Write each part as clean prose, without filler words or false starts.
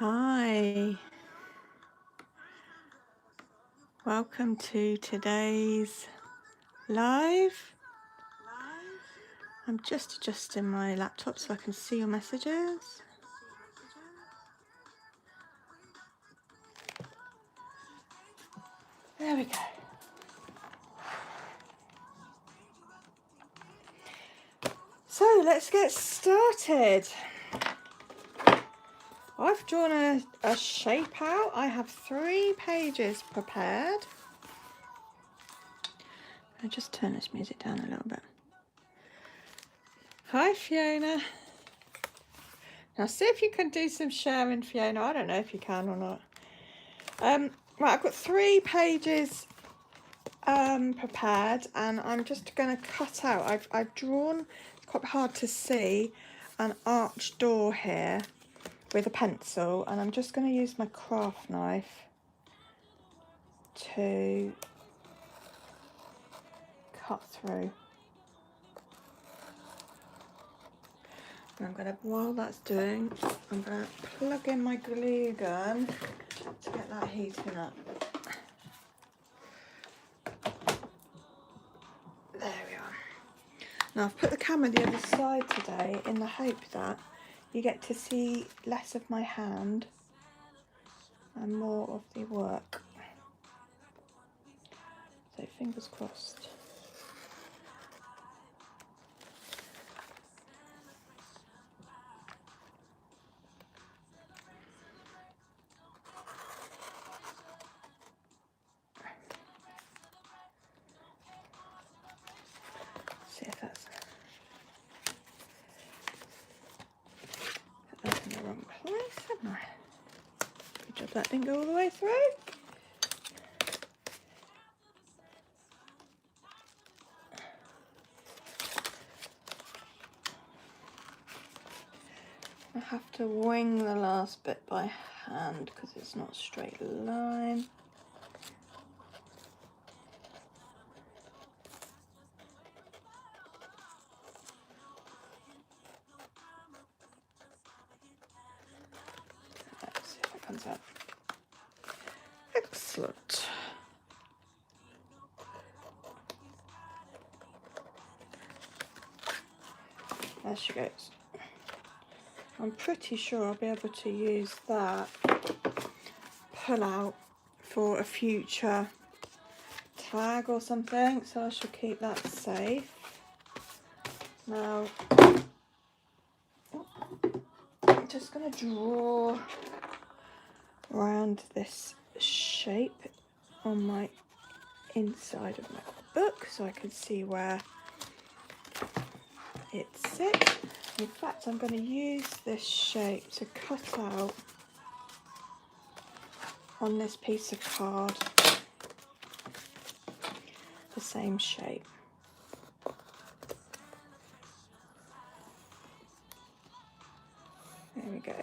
Hi, welcome to today's live. I'm just adjusting my laptop so I can see your messages. There we go. So let's get started. I've drawn a shape out. I have 3 pages prepared. I'll just turn this music down a little bit. Hi Fiona. Now see if you can do some sharing, Fiona. I don't know if you can or not. Right, I've got 3 pages prepared, and I'm just going to cut out. I've drawn, it's quite hard to see, an arched door here with a pencil, and I'm just going to use my craft knife to cut through. And I'm going to, while that's doing, I'm going to plug in my glue gun to get that heating up. There we are. Now I've put the camera the other side today in the hope that you get to see less of my hand and more of the work. So fingers crossed. See if that's in the wrong place, haven't I? Good job that didn't go all the way through. I have to wing the last bit by hand because it's not a straight line. Let's see if it comes out. Excellent. There she goes. I'm pretty sure I'll be able to use that pull out for a future tag or something, so I shall keep that safe. Now I'm just going to draw around this shape on my inside of my book so I can see where it sits. In fact, I'm going to use this shape to cut out on this piece of card the same shape. There we go.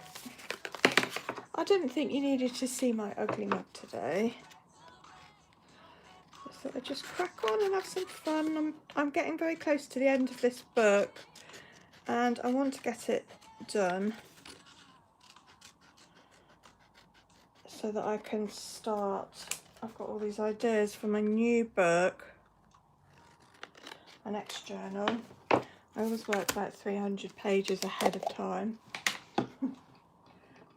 I didn't think you needed to see my ugly mug today. I thought I'd just crack on and have some fun. I'm getting very close to the end of this book and I want to get it done so that I can start. I've got all these ideas for my new book, my next journal. I always work about 300 pages ahead of time.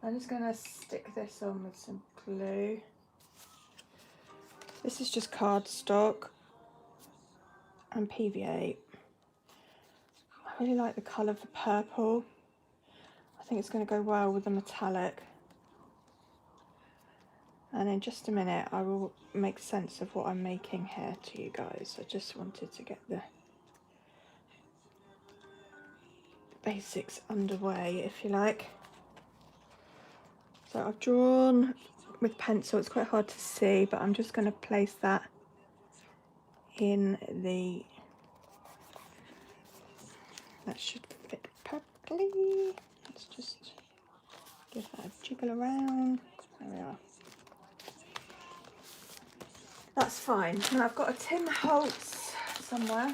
I'm just going to stick this on with some glue. This is just cardstock and PVA. I really like the colour of the purple. I think it's going to go well with the metallic. And in just a minute I will make sense of what I'm making here to you guys. I just wanted to get the basics underway, if you like. So I've drawn with pencil, it's quite hard to see, but I'm just going to place that in the, that should fit perfectly. Let's just give that a jiggle around. There we are. That's fine. Now I've got a Tim Holtz somewhere.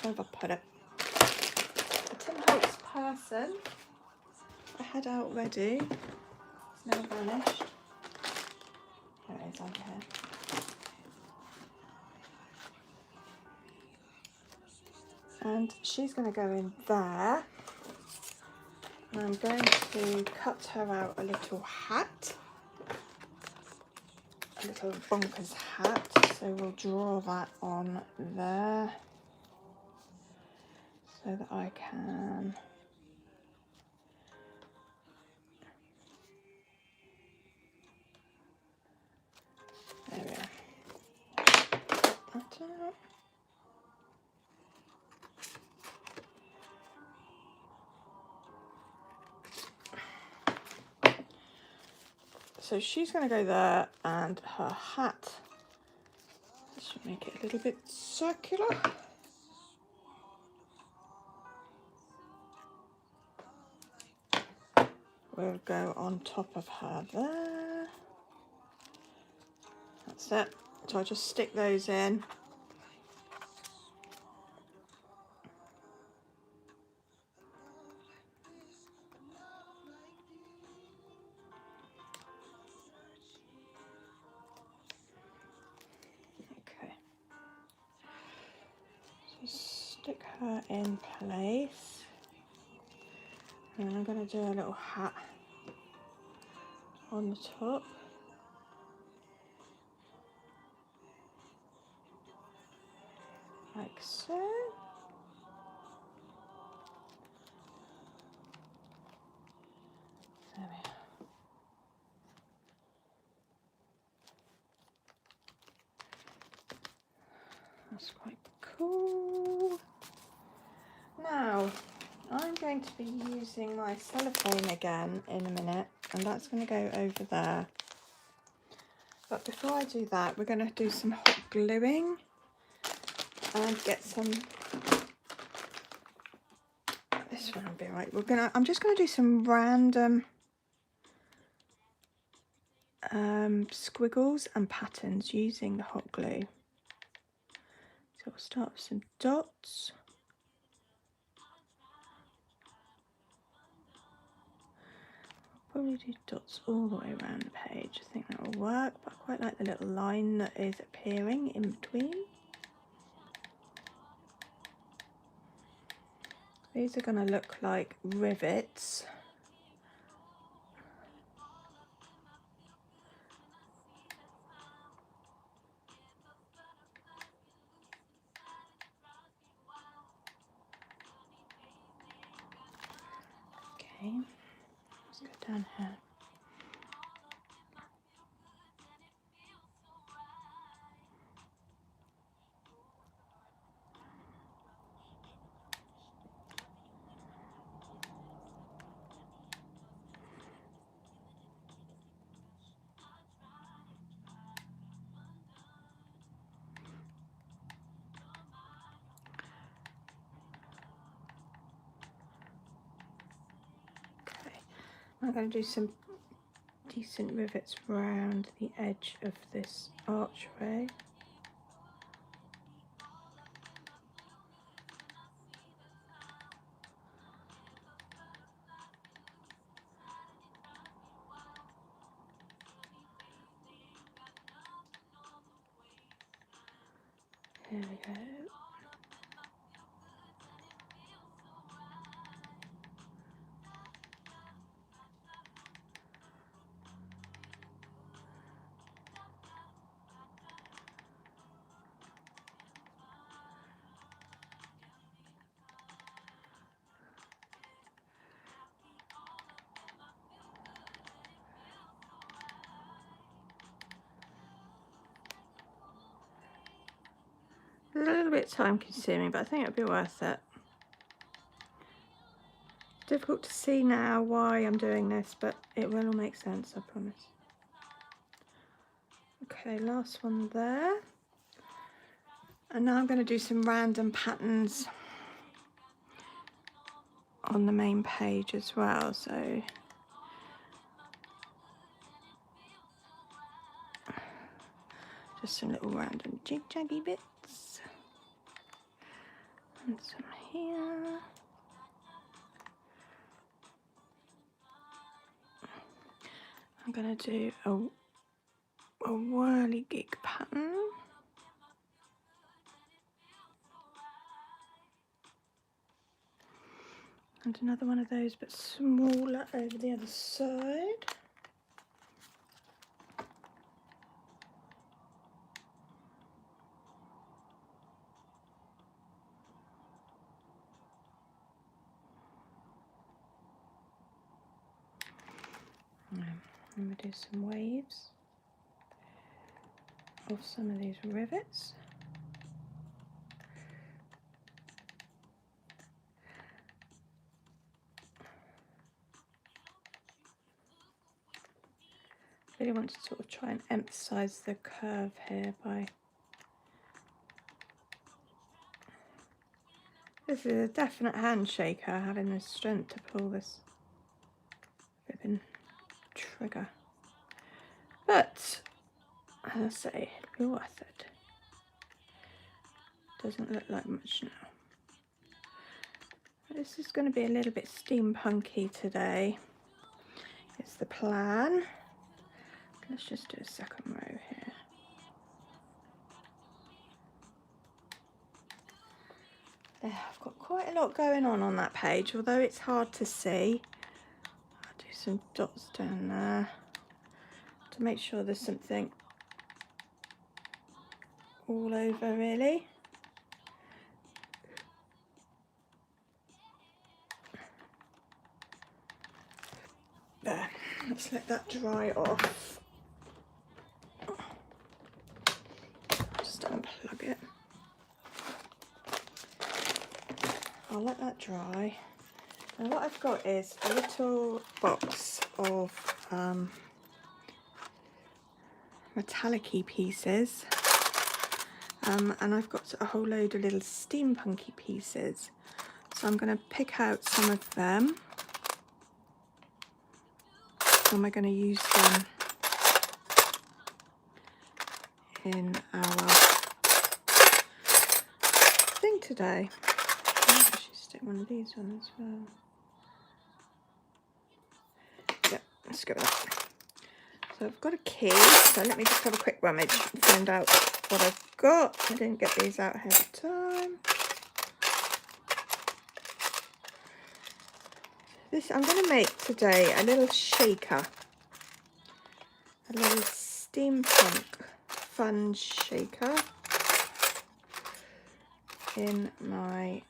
Where have I put it? A Tim Holtz person I had out ready. now vanished. There it is on here. And she's going to go in there. And I'm going to cut her out a little hat. A little bonkers hat. So we'll draw that on there. So that I can... There we are. That out. So she's going to go there, and her hat, this should make it a little bit circular. Will go on top of her there. That's it. So I just stick those in. Okay. So stick her in place. And I'm going to do a little hat on the top. Like so. There we are. That's quite cool. Now, I'm going to be using my cellophane again in a minute, and that's going to go over there. But before I do that, we're going to do some hot gluing and get some... This one will be right. I'm just going to do some random squiggles and patterns using the hot glue. So we'll start with some dots. I'll probably do dots all the way around the page. I think that will work, but I quite like the little line that is appearing in between. These are going to look like rivets. Okay, let's go down here. I'm going to do some decent rivets around the edge of this archway. There we go. A little bit time consuming, but I think it'll be worth it. Difficult to see now why I'm doing this, but it will all make sense, I promise. Okay, last one there. And now I'm going to do some random patterns on the main page as well. So just some little random jig-jaggy bits. And some here. I'm going to do a whirligig pattern. And another one of those, but smaller over the other side. I'm going to do some waves of some of these rivets. Really want to sort of try and emphasize the curve here by... This is a definite handshaker, having the strength to pull this ribbon trigger. But, as I say, it'll be worth it. Doesn't look like much now. This is going to be a little bit steampunky today. It's the plan. Let's just do a second row here. There, I've got quite a lot going on that page, although it's hard to see. I'll do some dots down there to make sure there's something all over really. There, let's let that dry off. Just unplug it. I'll let that dry. And what I've got is a little box of metallic-y pieces. And I've got a whole load of little steampunky pieces. So I'm going to pick out some of them. Am I going to use them in our thing today? I might actually stick one of these on as well. Yep, let's go with that. So I've got a key, so let me just have a quick rummage and find out what I've got. I didn't get these out ahead of time. This, I'm going to make today a little shaker, a little steampunk fun shaker in my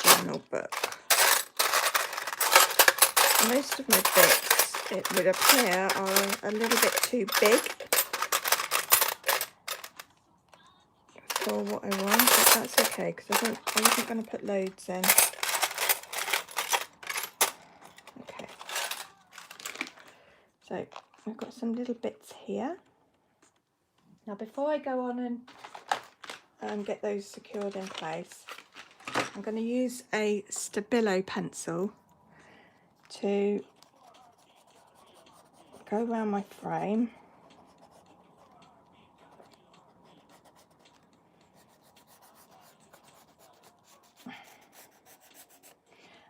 journal book. Most of my bits, it would appear, are a little bit too big for what I want, but that's okay because I wasn't going to put loads in. Okay, so I've got some little bits here. Now before I go on and get those secured in place, I'm going to use a Stabilo pencil to go around my frame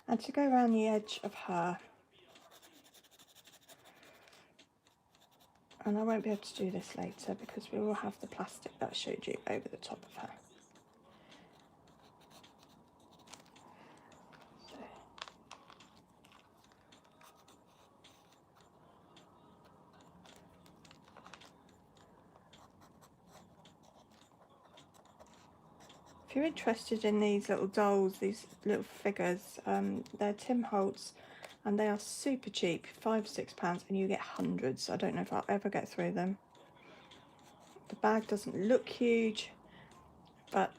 and to go around the edge of her. And I won't be able to do this later because we will have the plastic that I showed you over the top of her. So. If you're interested in these little dolls, these little figures, they're Tim Holtz and they are super cheap, £5 or £6, and you get hundreds. I don't know if I'll ever get through them. The bag doesn't look huge, but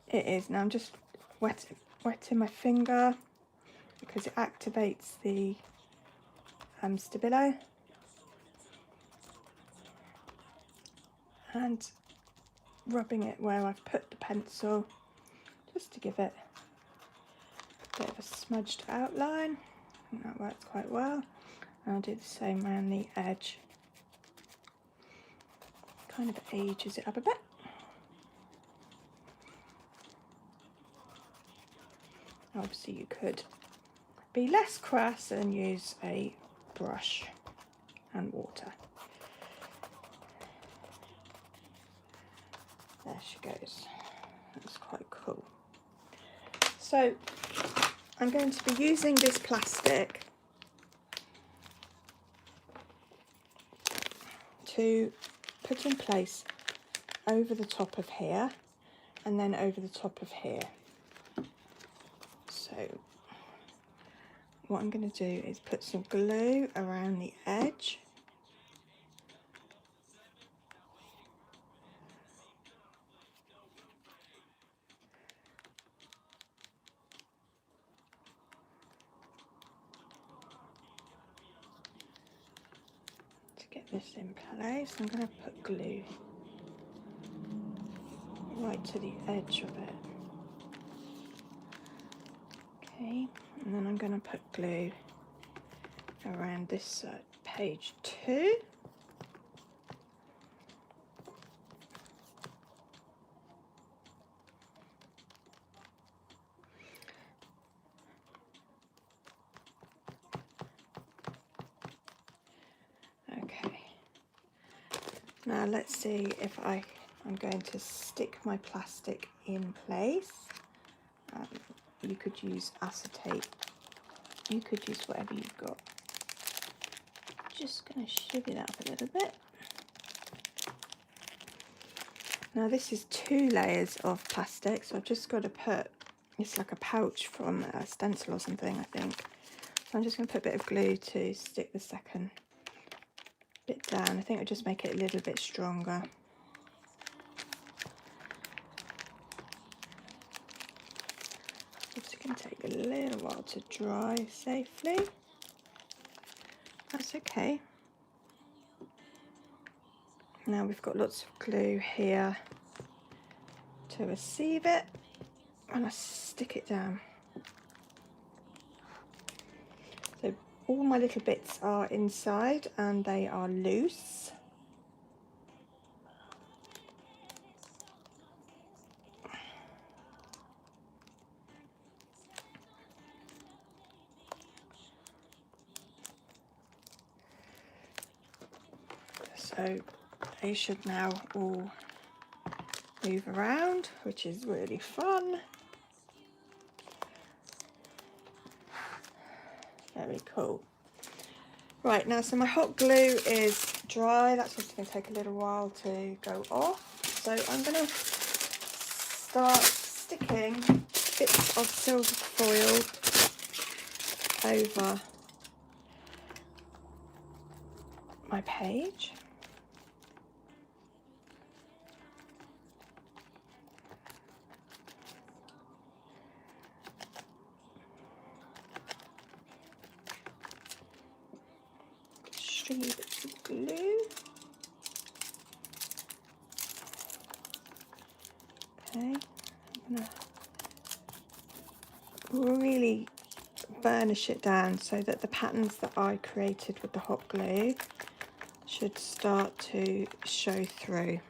it is. Now I'm just wetting my finger because it activates the Stabilo, and rubbing it where I've put the pencil just to give it a bit of a smudged outline. I think that works quite well. And I'll do the same around the edge. Kind of ages it up a bit. Obviously you could be less crass and use a brush and water. There she goes. That's quite cool. So I'm going to be using this plastic to put in place over the top of here and then over the top of here. So what I'm going to do is put some glue around the edge. To get this in place, I'm going to put glue right to the edge of it. Okay, and then I'm going to put glue around this side, page 2. Okay, now let's see if I'm going to stick my plastic in place. You could use acetate, you could use whatever you've got. Just going to shimmy that up a little bit. Now this is 2 layers of plastic, so I've just got to put, it's like a pouch from a stencil or something, I think. So I'm just going to put a bit of glue to stick the second bit down. I think it'll just make it a little bit stronger. It's going to take a little while to dry safely. That's okay. Now we've got lots of glue here to receive it, and I stick it down. So all my little bits are inside and they are loose. So they should now all move around, which is really fun. Very cool. Right, now so my hot glue is dry. That's just going to take a little while to go off. So I'm going to start sticking bits of silver foil over my page. Stringy bits of glue. Okay, I'm going to really burnish it down so that the patterns that I created with the hot glue should start to show through.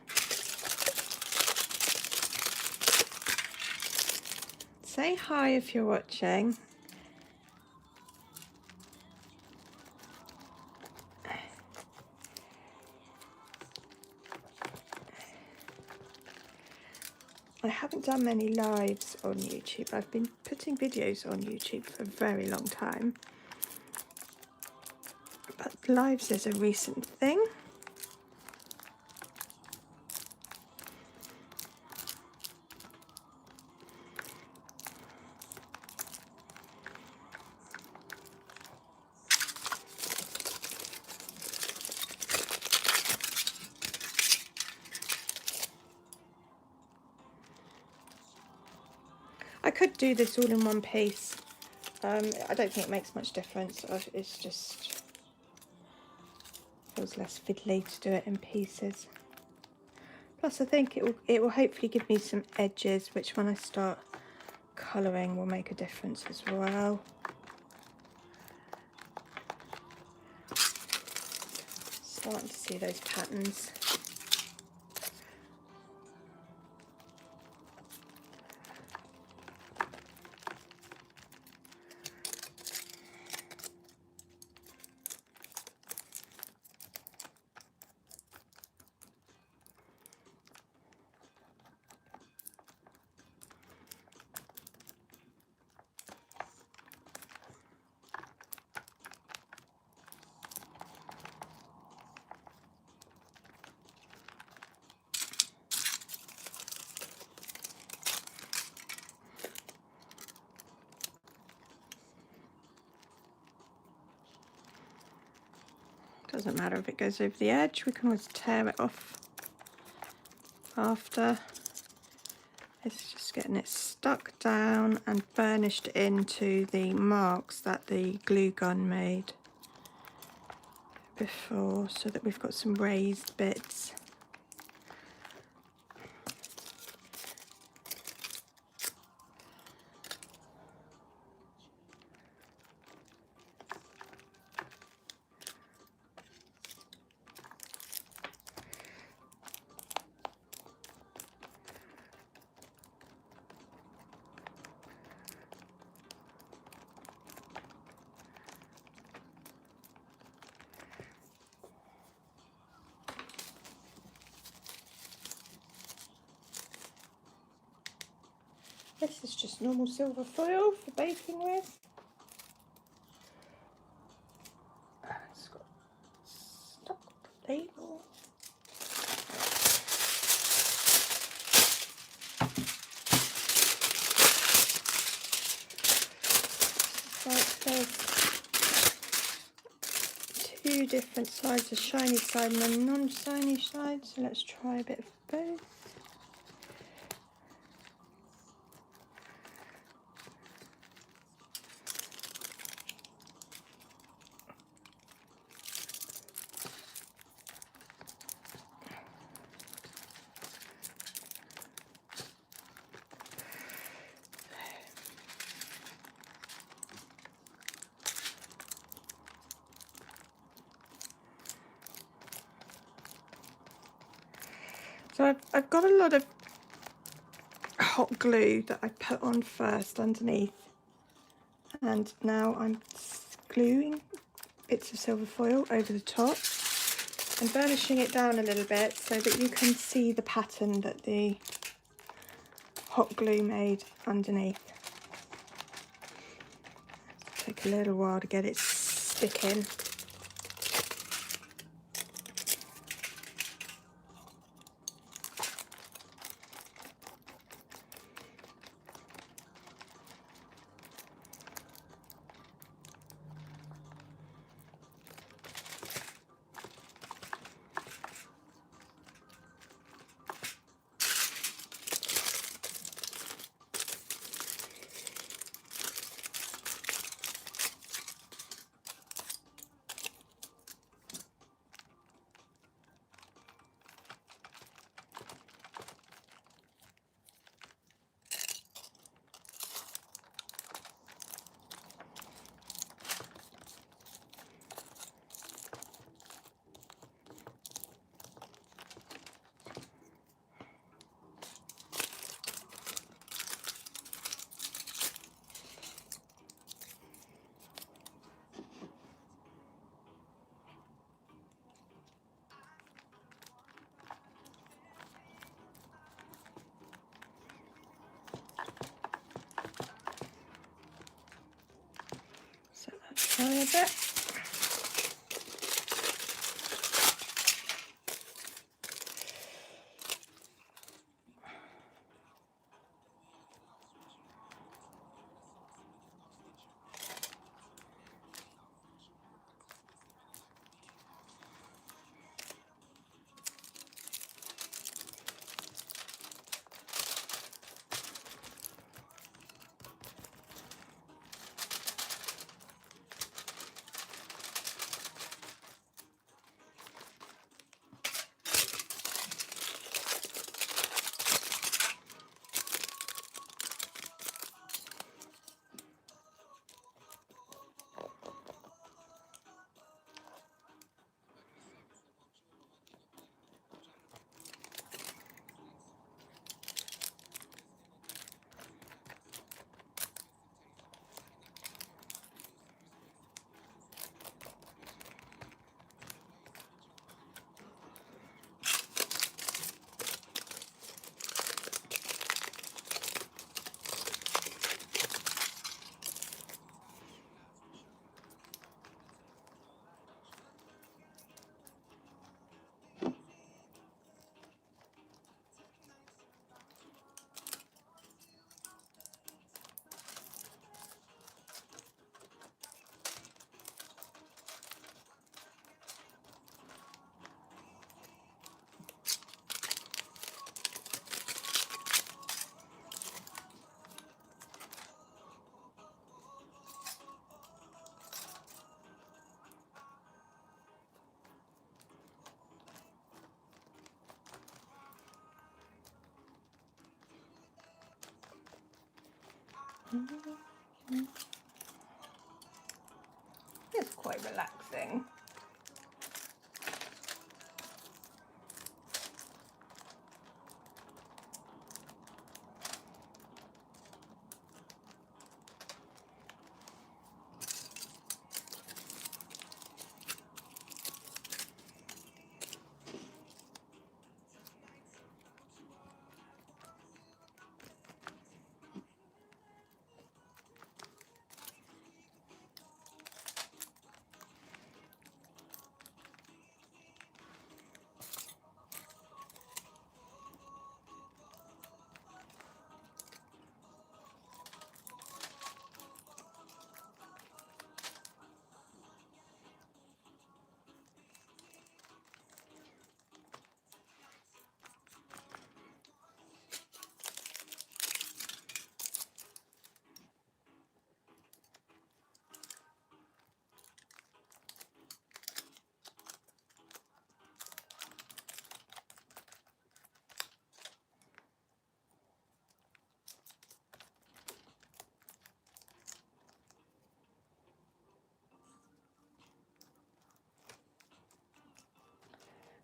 Say hi if you're watching. I haven't done many lives on YouTube. I've been putting videos on YouTube for a very long time, but lives is a recent thing. I could do this all in one piece. I don't think it makes much difference. It's just feels less fiddly to do it in pieces. Plus I think it will hopefully give me some edges, which when I start colouring will make a difference as well. Starting to see those patterns. Doesn't matter if it goes over the edge, we can always tear it off after. It's just getting it stuck down and burnished into the marks that the glue gun made before, so that we've got some raised bits. This is just normal silver foil for baking with. It's got stuck label. Like there's two different sides, a shiny side and a non-shiny side, so let's try a bit of both. So I've got a lot of hot glue that I put on first underneath, and now I'm gluing bits of silver foil over the top and burnishing it down a little bit so that you can see the pattern that the hot glue made underneath. Take a little while to get it sticking. Try a bit. It's quite relaxing.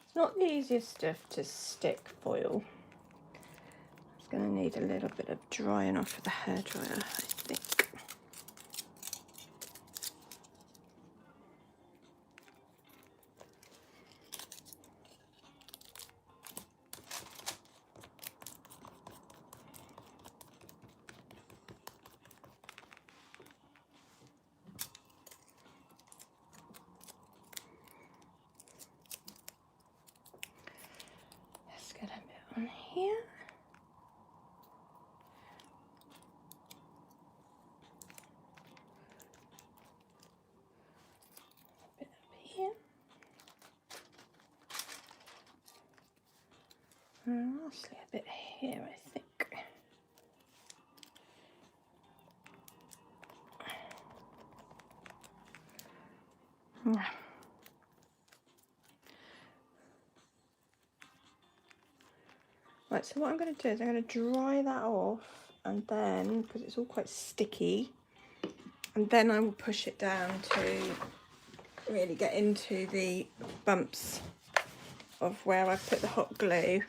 It's not the easiest stuff to stick foil. It's going to need a little bit of drying off with the hairdryer, I think. Let's get a bit on here. A bit up here. And lastly a bit here, I think. Right, so what I'm going to do is I'm going to dry that off, and then, because it's all quite sticky, and then I will push it down to really get into the bumps of where I put the hot glue.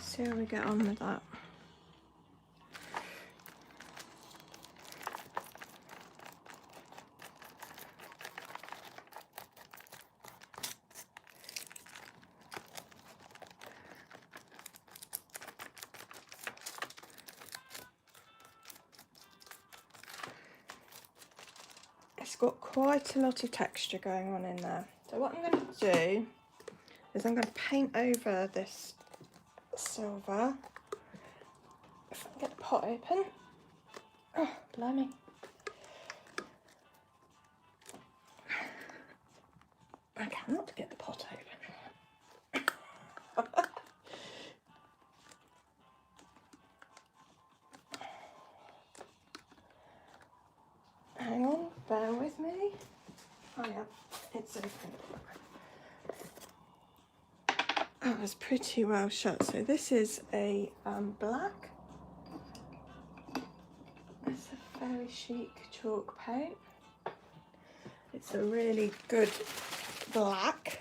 See how we get on with that. It's got quite a lot of texture going on in there. So what I'm going to do is I'm going to paint over this silver. If I can get the pot open. Oh, blimey. I cannot get the pot open. Hang on, bear with me. Oh yeah, it's it's open. That was pretty well shut. So this is a black. It's a very chic chalk paint. It's a really good black.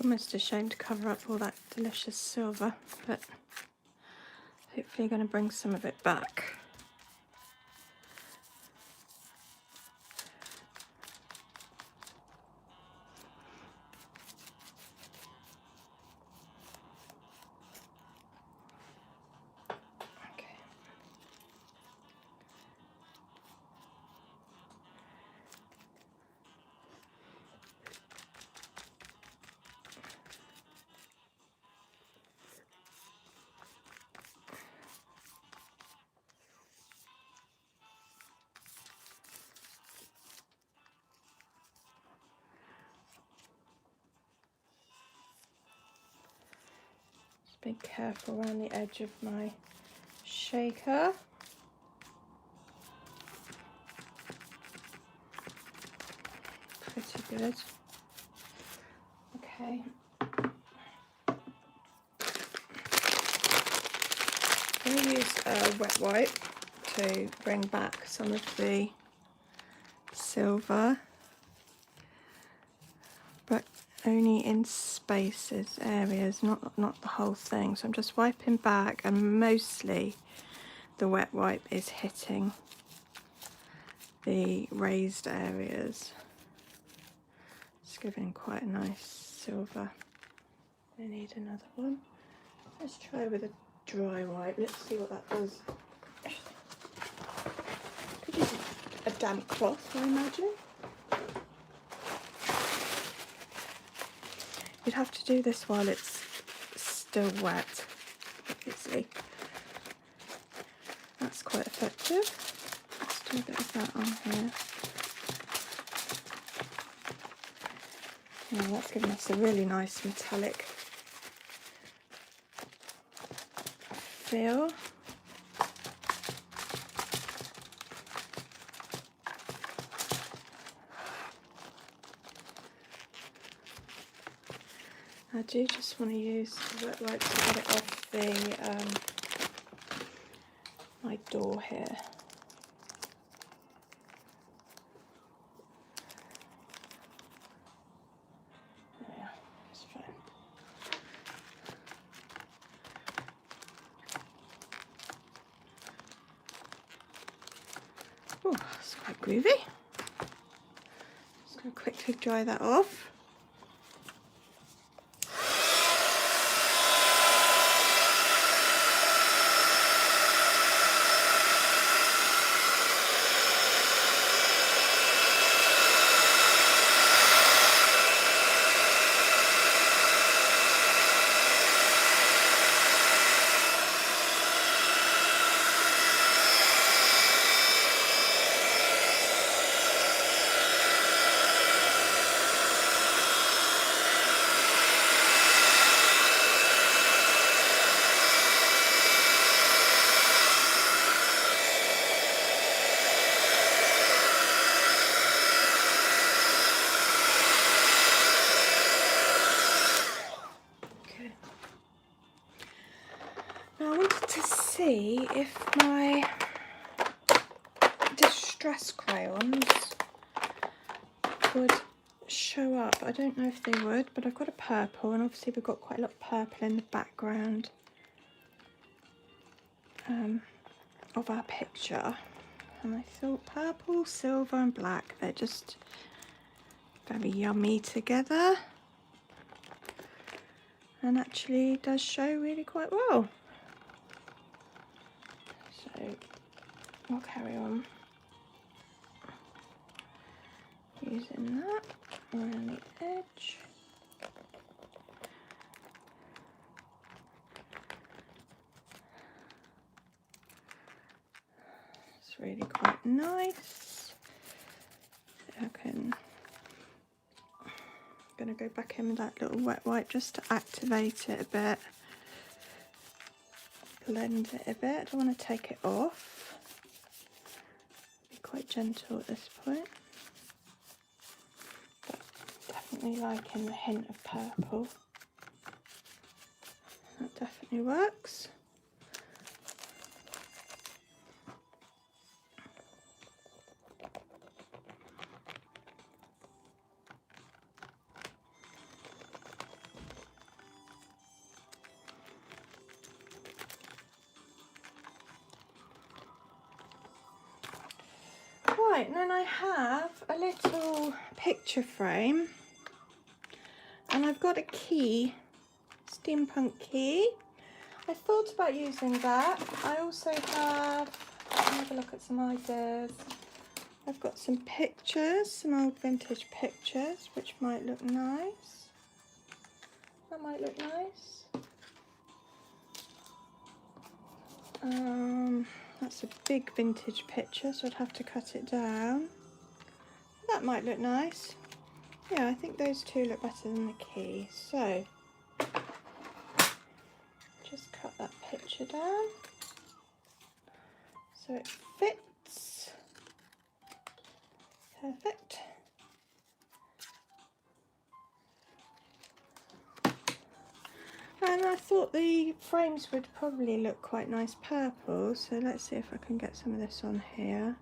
Almost a shame to cover up all that delicious silver, but hopefully going to bring some of it back. Okay. Be careful around the edge of my shaker. Pretty good. Okay. I'm going to use a wet wipe to bring back some of the silver, but only in spaces, areas, not the whole thing. So I'm just wiping back, and mostly the wet wipe is hitting the raised areas. It's giving quite a nice silver. I need another one. Let's try with a dry wipe. Let's see what that does. Could use a damp cloth, I imagine. You'd have to do this while it's still wet, obviously. That's quite effective. Let's do a bit of that on here. Yeah, that's giving us a really nice metallic feel. I do just want to use the wet wipe to get it off the my door here. There we are, it's fine. Oh, it's quite groovy. Just going to quickly dry that off. See if my distress crayons would show up. I don't know if they would, but I've got a purple, and obviously we've got quite a lot of purple in the background of our picture, and I thought purple, silver and black, they're just very yummy together, and actually does show really quite well. So I'll carry on using that around the edge. It's really quite nice. I'm going to go back in with that little wet wipe just to activate it a bit. Blend it a bit. I don't want to take it off. Be quite gentle at this point. But definitely liking the hint of purple. That definitely works. Right, and then I have a little picture frame, and I've got a key, steampunk key. I thought about using that. I also have a look at some ideas. I've got some pictures, some old vintage pictures, which might look nice. That might look nice. That's a big vintage picture, so I'd have to cut it down. That might look nice. Yeah, I think those two look better than the key. So, just cut that picture down so it fits. Perfect. And I thought the frames would probably look quite nice purple, so let's see if I can get some of this on here.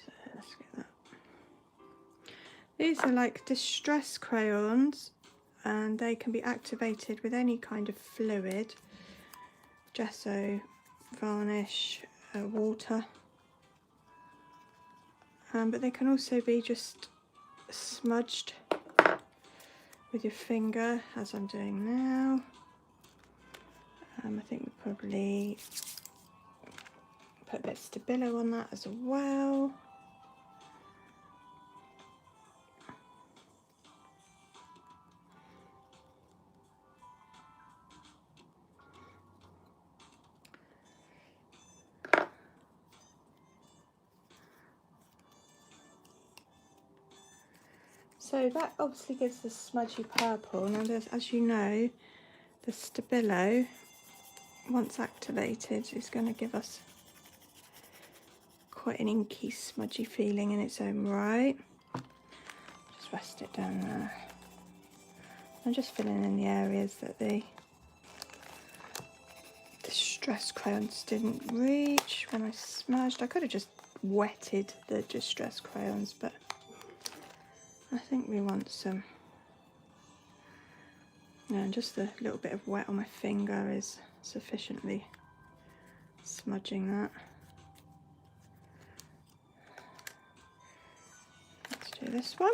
So let's get that. These are like distress crayons, and they can be activated with any kind of fluid, gesso, varnish, water. But they can also be just smudged with your finger, as I'm doing now. I think we'll probably put a bit of Stabilo on that as well. So that obviously gives the smudgy purple. Now, as you know, the Stabilo, once activated, is going to give us quite an inky, smudgy feeling in its own right. Just rest it down there. I'm just filling in the areas that the distress crayons didn't reach when I smudged. I could have just wetted the distress crayons, but I think we want some. Yeah, and just a little bit of wet on my finger is sufficiently smudging that. Let's do this one.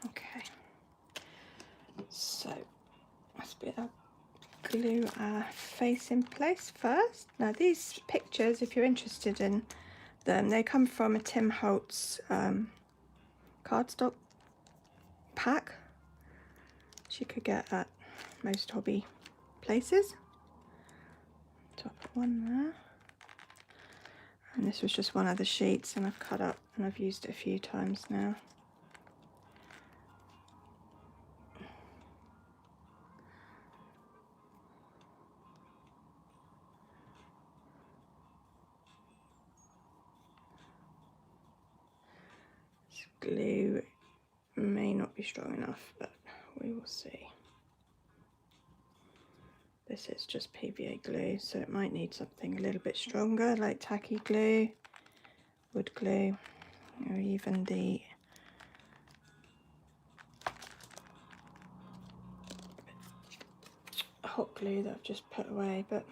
Okay, so let's glue our face in place first. Now these pictures, if you're interested in them, they come from a Tim Holtz cardstock pack, which you could get at most hobby places. So I'll put one there. And this was just one of the sheets, and I've cut up and I've used it a few times now. This glue may not be strong enough, but we will see. This is just PVA glue, so it might need something a little bit stronger, like tacky glue, wood glue, or even the hot glue that I've just put away, but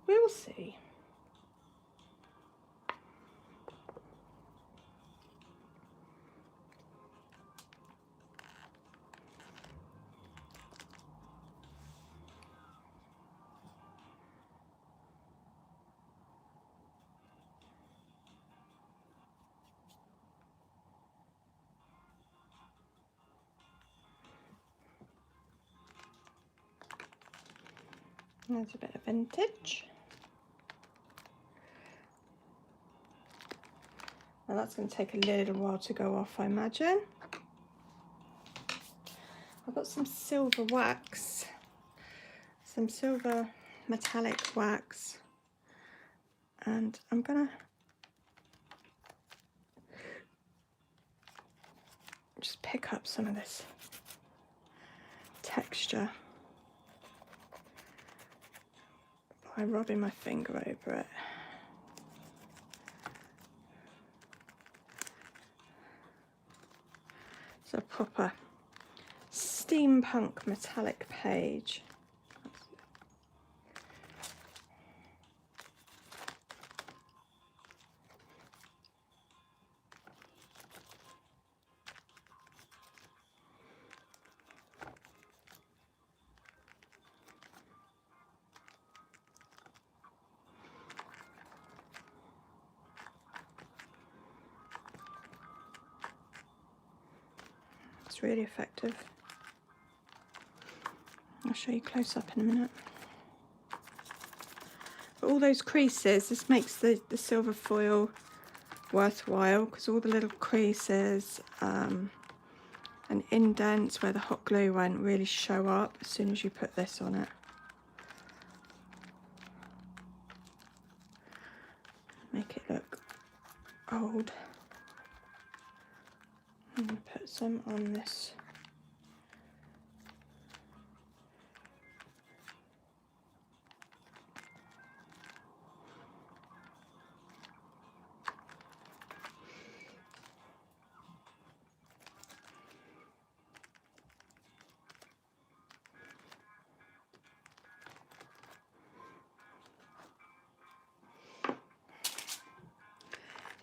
we'll see. There's a bit of vintage. Now that's going to take a little while to go off, I imagine. I've got some silver wax, some silver metallic wax, and I'm going to just pick up some of this texture by rubbing my finger over it. It's a proper steampunk metallic page. It's really effective. I'll show you close up in a minute. But all those creases, this makes the silver foil worthwhile, because all the little creases and indents where the hot glue went really show up as soon as you put this on it. Make it look old. I'm going to put some on this.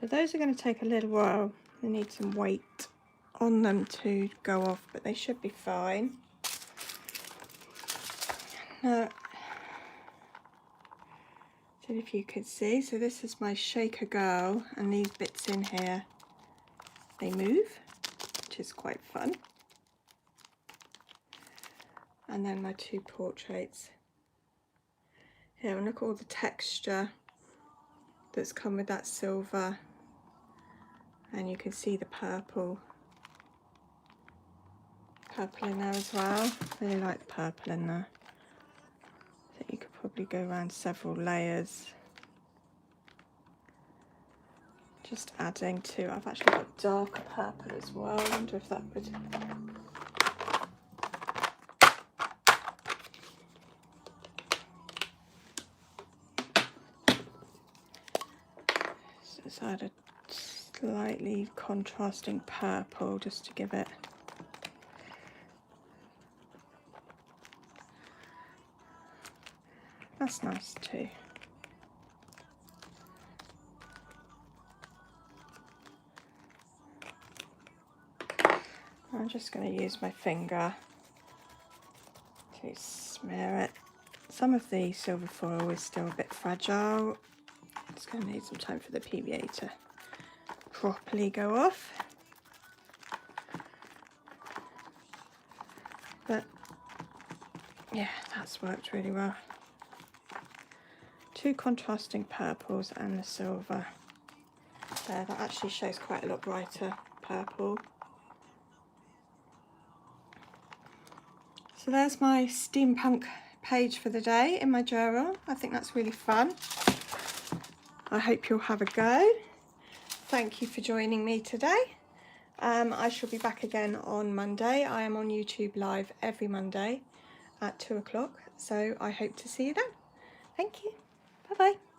So those are going to take a little while. They need some weight on them to go off, but they should be fine. Now, so if you could see, so this is my shaker girl, and these bits in here, they move, which is quite fun. And then my two portraits. Here, and look at all the texture that's come with that silver. And you can see the purple in there as well. I really like the purple in there. I think you could probably go around several layers. Just adding to, I've actually got darker purple as well. I wonder if that would... So let's add a slightly contrasting purple just to give it that's nice too. I'm just going to use my finger to smear it. Some of the silver foil is still a bit fragile. It's going to need some time for the PVA to properly go off, but yeah, that's worked really well. Two contrasting purples and the silver there. That actually shows quite a lot brighter purple. So there's my steampunk page for the day in my journal. I think that's really fun. I hope you'll have a go. Thank you for joining me today. I shall be back again on Monday. I am on YouTube live every Monday at 2 o'clock, so I hope to see you then. Thank you. Bye bye.